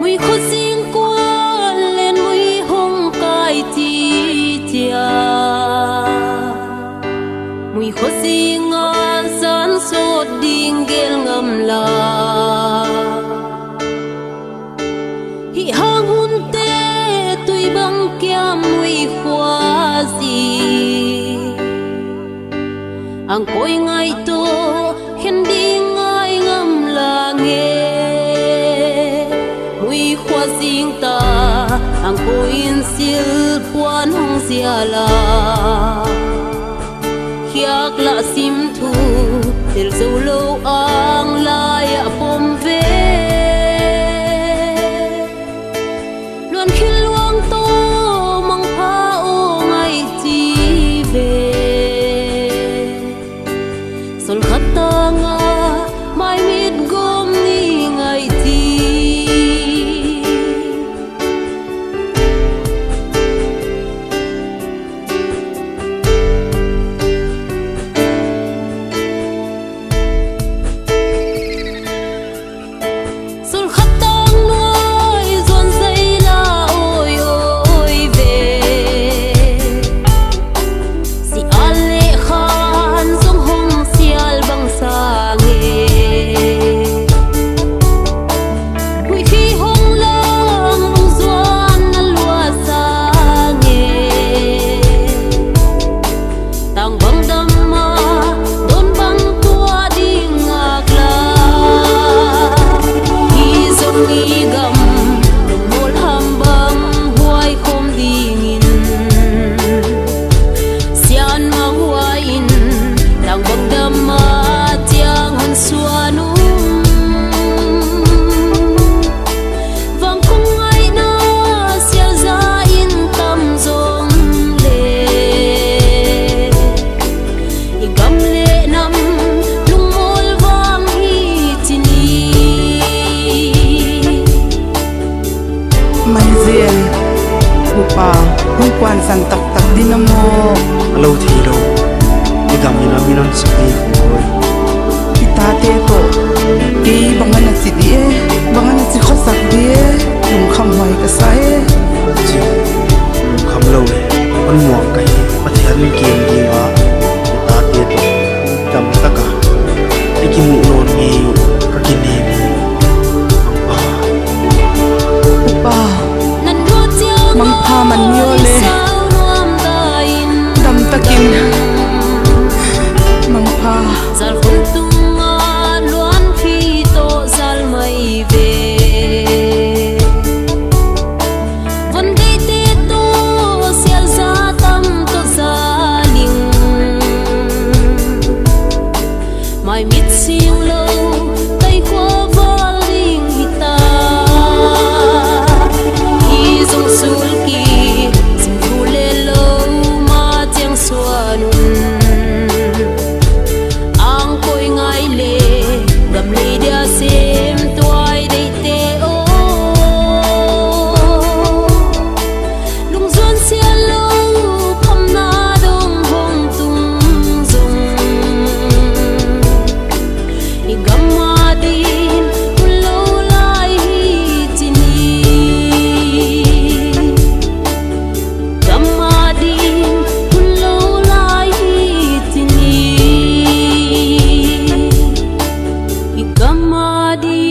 mùi khói riêng qua lên mùi hồng cài chi chia mùi khói riêng gian sốt điên gel ngầm la hi hang hun te tui bang kia mùi khoa gì ang koi ngai to khen đi ngai ngầm la nghe mùi khoa riêng ta ang koi in sil quan hong sia la khiak la sim thu tel zo lo ang la ya pom ve luan khil luang to mang pha o ngai chi ve sol khata nga mai mit gom ni ngai ti sol khata noi zon zai la oi oi ve si ale khan zong hong sial bang sa nge hui khi hong lang lung zuan na lua sa nge tang bang dam ma don bang tua ding ngak la hi zong ni gam lung mol ham bang huai khom ding in sian mang huai in tang bang dam ma tiang han suanum vang kong ai na sia za in tam zong le igam le nam lung mol vang hi chini mai riêng upa hung quan san tak tak dinamo lâu thì lâu đi gặp mình là mình ăn sạch đi rồi ita te to ki bangana si die bangana si khosak die lum kham hoi ka sai chứ không lâu này con mỏ cái bắt thấy mình kiếm gì đó ta tiệt cầm tất cả cái kim mũ nón nghe các kim nêm upa nan ro chiang mang pha man nyo le sao nuam ta in dam takin mang pha zal phun tung a luan khi to zal mai về vấn đề te to sial za tam to za ling mai mit siêu lâu tay qua val ling hita hi zong sul ki sim thu le lâu ma tiang suanun ang koi ngai le gam le dia sem toai dei te o lung zuan sia lo pham na dong hong tung zong i gam ma din kun lo lai hi chini gam ma din kun lo lai hi chini igamadi